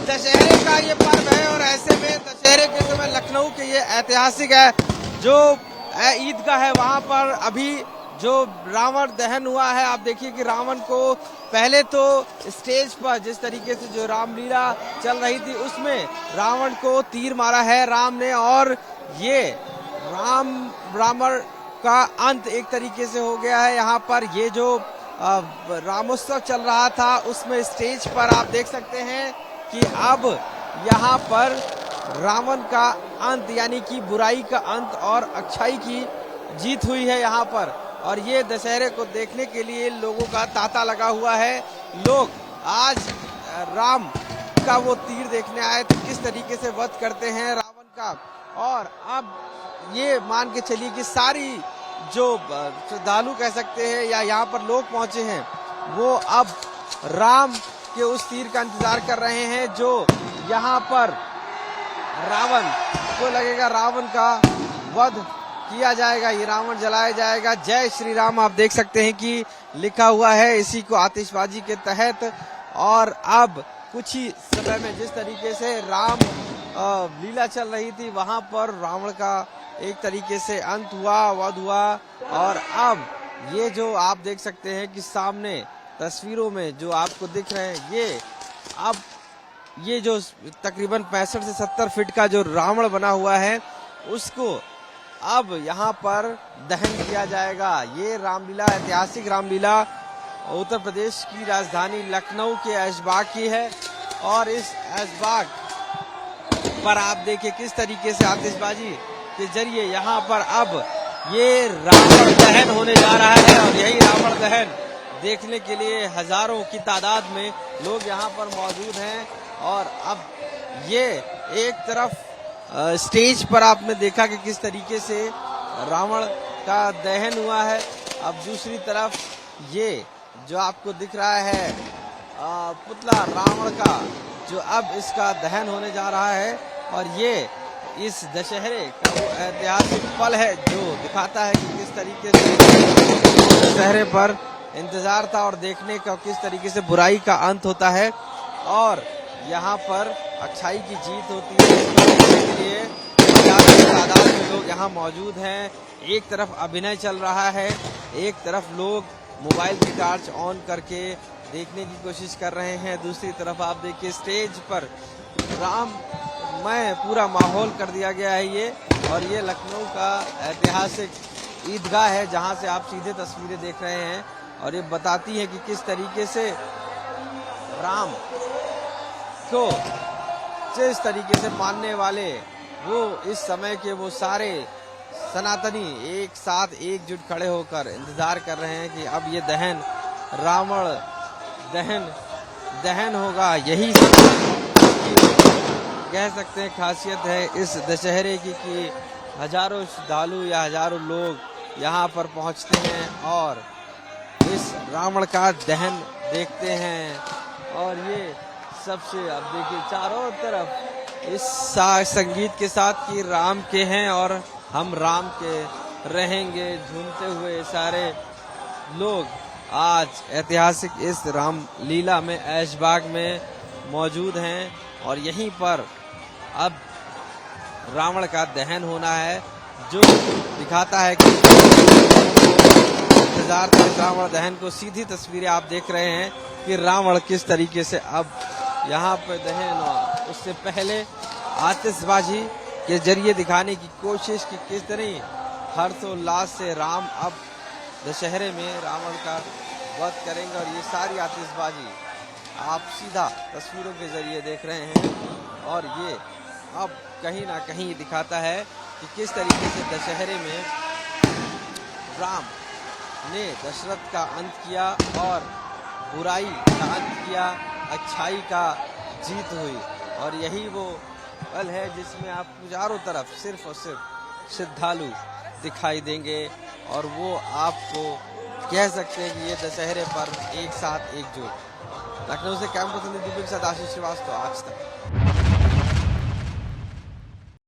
दशहरे का ये पर्व है और ऐसे में दशहरे के समय लखनऊ के ये ऐतिहासिक है जो ईदगाह है, वहां पर अभी जो रावण दहन हुआ है, आप देखिए कि रावण को पहले तो स्टेज पर जिस तरीके से जो रामलीला चल रही थी उसमें रावण को तीर मारा है राम ने, और ये रावण का अंत एक तरीके से हो गया है। यहाँ पर ये जो रामोत्सव चल रहा था उसमें स्टेज पर आप देख सकते हैं कि अब यहाँ पर रावण का अंत यानी कि बुराई का अंत और अच्छाई की जीत हुई है यहाँ पर। और ये दशहरे को देखने के लिए लोगों का तांता लगा हुआ है। लोग आज राम का वो तीर देखने आए थे, किस तरीके से वध करते हैं रावण का। और अब ये मान के चलिए कि सारी जो श्रद्धालु कह सकते हैं या यहाँ पर लोग पहुंचे हैं वो अब राम के उस तीर का इंतजार कर रहे हैं जो यहाँ पर रावण को लगेगा, रावण का वध किया जाएगा, ये रावण जलाया जाएगा। जय श्री राम आप देख सकते हैं कि लिखा हुआ है इसी को आतिशबाजी के तहत। और अब कुछ ही समय में जिस तरीके से राम लीला चल रही थी वहां पर रावण का एक तरीके से अंत हुआ, वध हुआ। और अब ये जो आप देख सकते हैं कि सामने तस्वीरों में जो आपको दिख रहे हैं ये जो तकरीबन 65 से 70 फीट का जो रावण बना हुआ है उसको अब यहाँ पर दहन किया जाएगा। ये रामलीला, ऐतिहासिक रामलीला उत्तर प्रदेश की राजधानी लखनऊ के ऐशबाग की है। और इस ऐशबाग पर आप देखिए किस तरीके से आतिशबाजी के जरिए यहाँ पर अब ये रावण दहन होने जा रहा है। और यही रावण दहन देखने के लिए हजारों की तादाद में लोग यहाँ पर मौजूद हैं। और अब ये एक तरफ स्टेज पर आपने देखा कि किस तरीके से रावण का दहन हुआ है, अब दूसरी तरफ ये जो आपको दिख रहा है पुतला रावण का जो अब इसका दहन होने जा रहा है। और ये इस दशहरे का वो ऐतिहासिक पल है जो दिखाता है कि किस तरीके से दशहरे पर इंतजार था और देखने का किस तरीके से बुराई का अंत होता है और यहाँ पर अच्छाई की जीत होती है। इसके लिए तादाद में लोग यहाँ मौजूद हैं। एक तरफ अभिनय चल रहा है, एक तरफ लोग मोबाइल की टॉर्च ऑन करके देखने की कोशिश कर रहे हैं, दूसरी तरफ आप देखिए स्टेज पर राममय पूरा माहौल कर दिया गया है ये। और ये लखनऊ का ऐतिहासिक ईदगाह है जहाँ से आप सीधे तस्वीरें देख रहे हैं और ये बताती है कि किस तरीके से राम को जिस तरीके से मानने वाले वो इस समय के वो सारे सनातनी एक साथ एकजुट खड़े होकर इंतजार कर रहे हैं कि अब ये दहन रावण दहन होगा। यही कह सकते हैं खासियत है इस दशहरे की कि हजारों श्रद्धालु या हजारों लोग यहाँ पर पहुँचते हैं और इस रावण का दहन देखते हैं। और ये सबसे अब देखिए चारों तरफ इस संगीत के साथ कि राम के हैं और हम राम के रहेंगे झूमते हुए सारे लोग आज ऐतिहासिक इस रामलीला में ऐशबाग में मौजूद हैं। और यहीं पर अब रावण का दहन होना है जो दिखाता है कि इंतजार के रावण दहन को सीधी तस्वीरें आप देख रहे हैं कि रावण किस तरीके से अब यहाँ पर दहन हुआ। उससे पहले आतिशबाजी के जरिए दिखाने की कोशिश की किस तरह हर्षोल्लास से राम अब दशहरे में रावण का वध करेंगे। और ये सारी आतिशबाजी आप सीधा तस्वीरों के जरिए देख रहे हैं और ये अब कहीं ना कहीं दिखाता है कि किस तरीके से दशहरे में राम ने दशरथ का अंत किया और बुराई का अंत किया, अच्छाई का जीत हुई। और यही वो पल है जिसमें आपको चारों तरफ सिर्फ और सिर्फ श्रद्धालु दिखाई देंगे और वो आपको कह सकते हैं कि ये दशहरे पर एक साथ एकजुट। लखनऊ से कैंप प्रतिनिधि दीपक के साथ आशीष श्रीवास्तव, आज तक।